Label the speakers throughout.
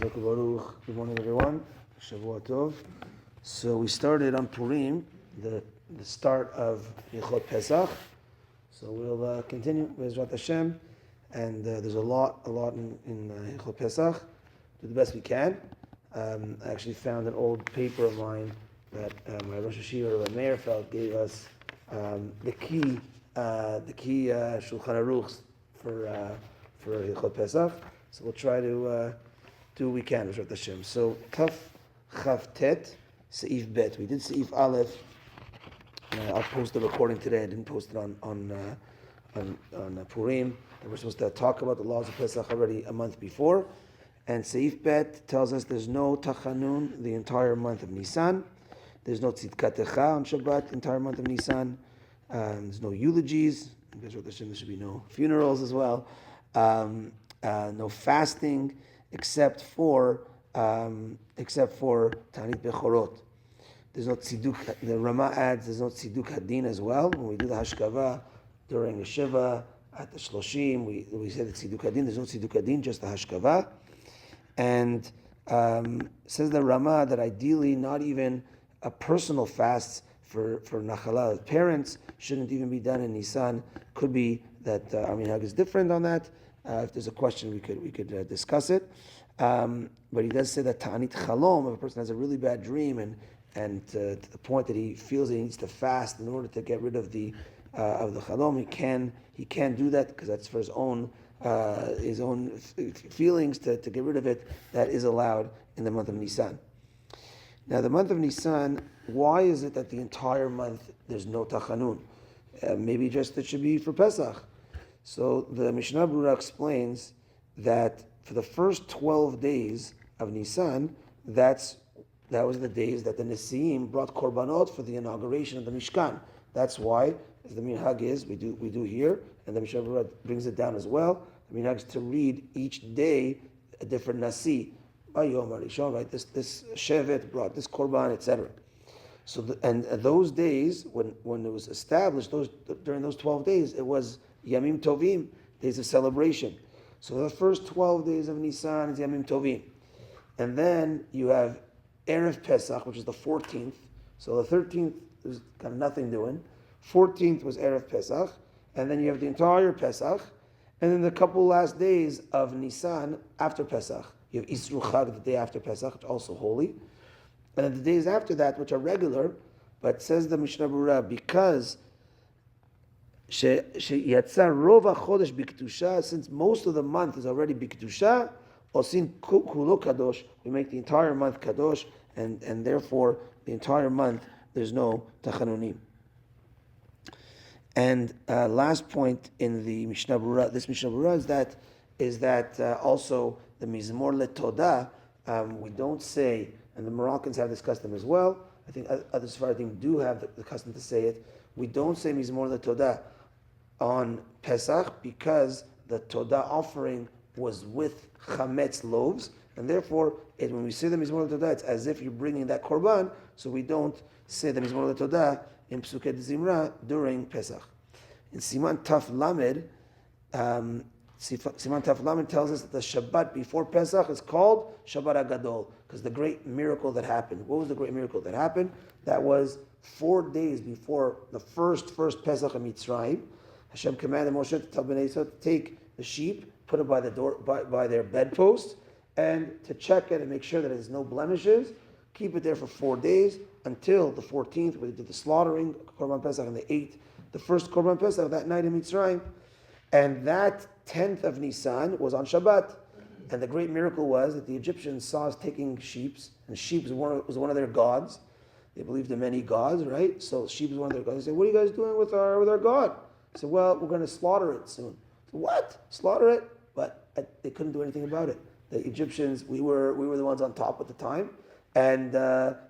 Speaker 1: Good morning, everyone. Shavua Tov. So we started on Purim, the start of Halachot Pesach. So we'll continue with Bezrat Hashem, and there's a lot in Halachot Pesach. Do the best we can. I actually found an old paper of mine that my Rosh Hashiva, Rabbi Meirfeld, gave us the key Shulchan Aruchs for Halachot Pesach. So we'll try to do what we can with Hashem. So Taf Chav Tet Seif Bet. We did Seif Aleph. I'll post the recording today. I didn't post it on Purim. And we're supposed to talk about the laws of Pesach already a month before. And Seif Bet tells us there's no Tachanun the entire month of Nissan. There's no Tzidkatecha on Shabbat the entire month of Nissan. There's no eulogies. There should be no funerals as well. No fasting except for Tanit Bechorot. There's no tziduk. The Rama adds there's no tziduk hadin as well. When we do the hashkava during the shiva at the shloshim, we say the tziduk hadin. There's no tziduk hadin, just the hashkava. And says the Rama that ideally not even a personal fast for nachala of parents shouldn't even be done in Nissan. Could be that our minhag is different on that. If there's a question, we could discuss it. But he does say that ta'anit chalom, if a person has a really bad dream and to the point that he feels that he needs to fast in order to get rid of the chalom, he can do that because that's for his own feelings to get rid of it. That is allowed in the month of Nissan. Now, the month of Nissan, why is it that the entire month there's no tachanun? Maybe just it should be for Pesach. So the Mishnah Berurah explains that for the first 12 days of Nissan, that was the days that the Nesiim brought korbanot for the inauguration of the Mishkan. That's why, as the minhag is, we do here, and the Mishnah Berurah brings it down as well. The minhag is to read each day a different Nasi. Bayom Arishon, right? This Shevet brought this korban, etc. So those days when it was established, during those 12 days, it was Yamim Tovim, days of celebration. So the first 12 days of Nisan is Yamim Tovim. And then you have Erev Pesach, which is the 14th. So the 13th was kind of nothing doing. 14th was Erev Pesach. And then you have the entire Pesach. And then the couple last days of Nisan after Pesach. You have Isru Chag, the day after Pesach, which is also holy. And then the days after that, which are regular, but says the Mishnah Berurah, because since most of the month is already b'kedusha, osin kulo kadosh, we make the entire month kadosh, and therefore the entire month there's no tachanunim. And last point in the Mishnah Berurah, this Mishnah Berurah is that also the Mizmor LeTodah, we don't say, and the Moroccans have this custom as well. I think other Sephardim do have the custom to say it. We don't say Mizmor LeTodah on Pesach because the Todah offering was with chametz loaves, and therefore when we say the Mizmor LeTodah, it's as if you're bringing that korban. So we don't say the Mizmor LeTodah in Psuket Zimra during Pesach. In Siman Taf Lamed, Siman Taf Lamed tells us that the Shabbat before Pesach is called Shabbat HaGadol because the great miracle that happened. What was the great miracle that happened? That was 4 days before the first Pesach in Mitzrayim. Hashem commanded Moshe to tell Bnei Yisrael to take the sheep, put it by the door, by their bedpost, and to check it and make sure that there's no blemishes. Keep it there for 4 days until the 14th, where they did the slaughtering, Korban Pesach, and they ate the first Korban Pesach that night in Mitzrayim. And that 10th of Nisan was on Shabbat. And the great miracle was that the Egyptians saw us taking sheep, and sheep was one of their gods. They believed in many gods, right? So sheep was one of their gods. They said, "What are you guys doing with our god?" I said, "Well, we're going to slaughter it soon." I said, "What? Slaughter it?" But they couldn't do anything about it. The Egyptians, we were the ones on top at the time, and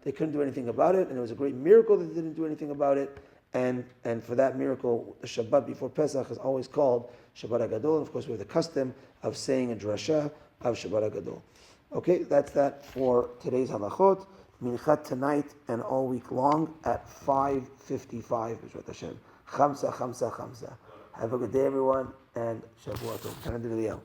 Speaker 1: they couldn't do anything about it. And it was a great miracle that they didn't do anything about it. And for that miracle, the Shabbat before Pesach is always called Shabbat HaGadol. And of course, we have the custom of saying a drasha of Shabbat HaGadol. Okay, that's that for today's halachot. Minchat tonight and all week long at 5:55. B'ezrat Hashem. Chamsa. Have a good day, everyone, and Shavua Tov.